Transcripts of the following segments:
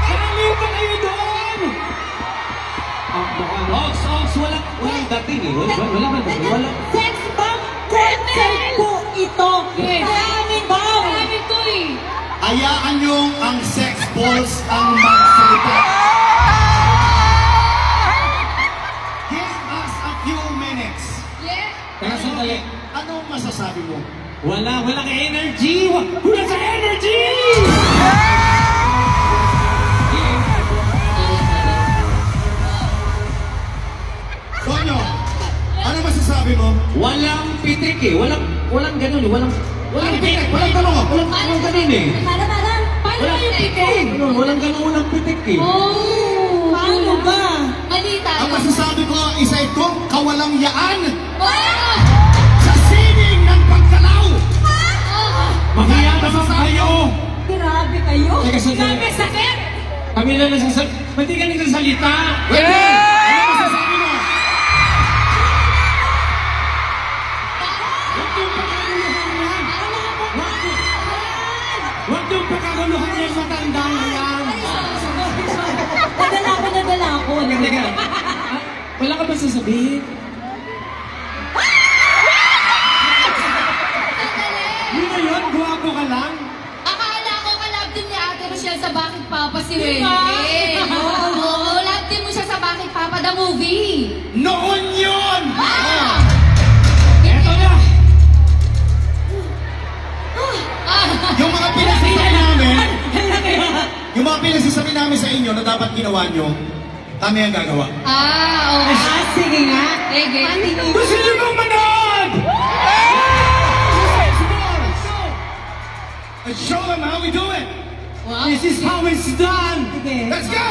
Kaliw pa kayo doon! Ox, walang dating eh. Wala. Sex bomb concert po ito. Maraming bomb. Maraming to eh. Hayaan niyong ang sex balls ang magsalita. Give us a few minutes. Yeah. Kaya sandali. Anong masasabi mo? Walang energy! Wala sa energy! Tonyo, ano masasabi mo? Walang pitik eh. Walang ganun eh. Walang pitik. Walang ganun. Walang ganun eh. Paano ba yung pitik? Walang ganun. Walang pitik eh. Oh. Paano ba? Mali tayo. Ang masasabi ko, isa itong kawalang yaan Oh! sa sining ng pagkalaw. Mahiya naman kayo! Grabe kayo. Teka, sandali. Sakit! Kami na nagsasalita. Ba't di ka nagsasalita? Ano masasabi mo? Huwag yung pagkakuluhan yung matanda na yan. Nadala ako. Teka. Wala ka ba sasabihin? Yun na yun, guwapo ka lang. Akala ko kalab din ni Ate Rochelle sa Bakit Papa si Wendy. Diba? Oo, lab din mo siya sa Bakit Papa the movie. Noon yun! Eto na! Yung mga pinagsasabi namin, yung mga pinagsasabi namin sa inyo na dapat ginawa nyo, kami ang gagawa. Okay. Sige nga. Sige. Gusto niyo bang manood? Show them how we do it! Wow. This is how it's done! Sige. Let's go!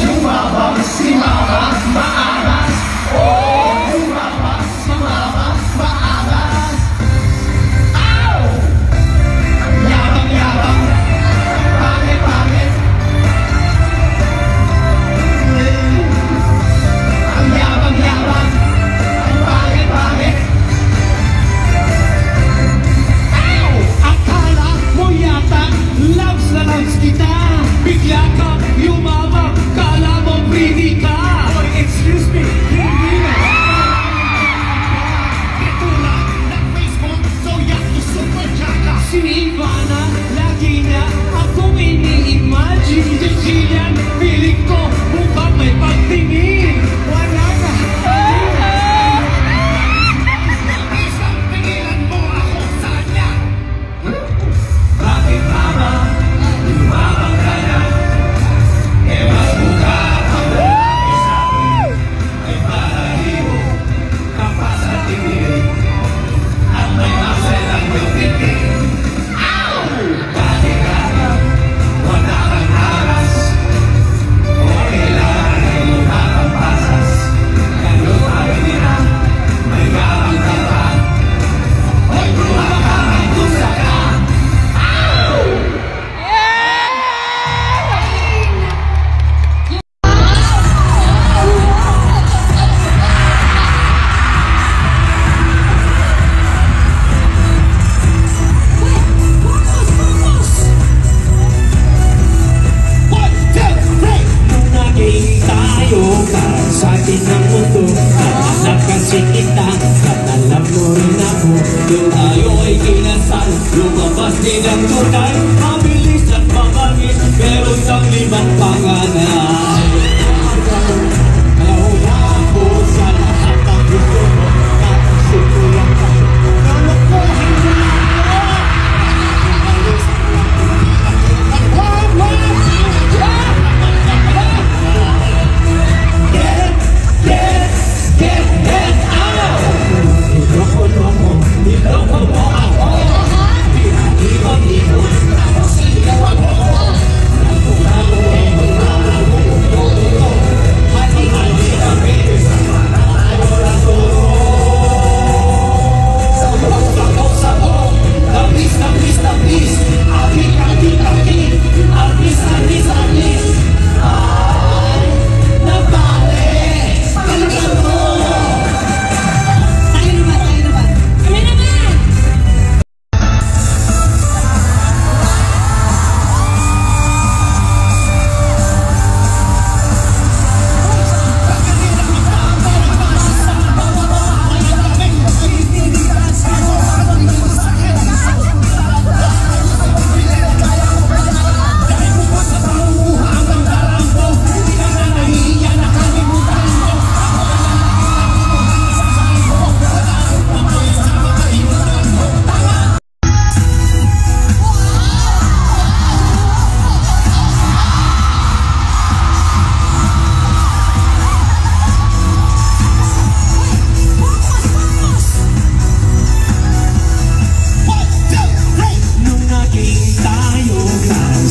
Lumabang si Mama, maaras. Oh, lumabang si Mama, maaras. Ow! Ang yabang-yabang, pangit-pangit. Ang yabang-yabang, ang pangit-pangit. Ow! Akala mo yata, loves na loves kita. Bigla kang yumama, kala mo pretty ka. Boy, excuse me.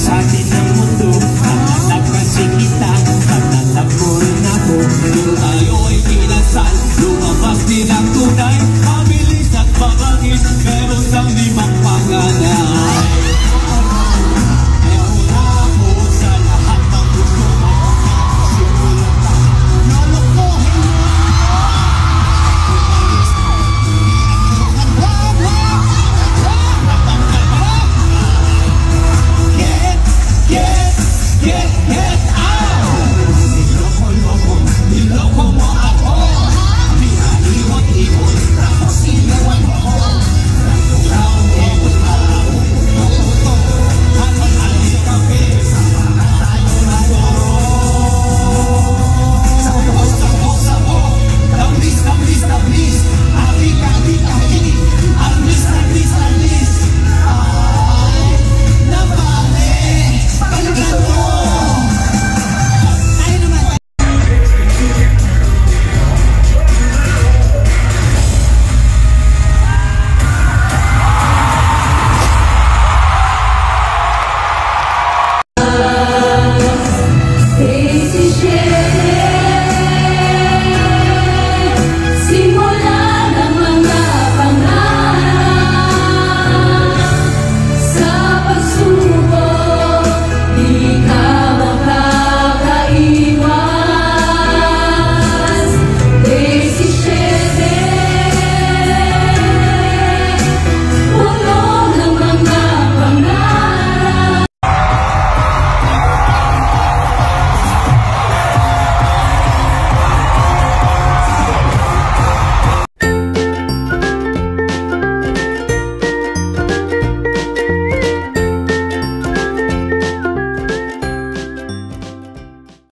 Sa atin ang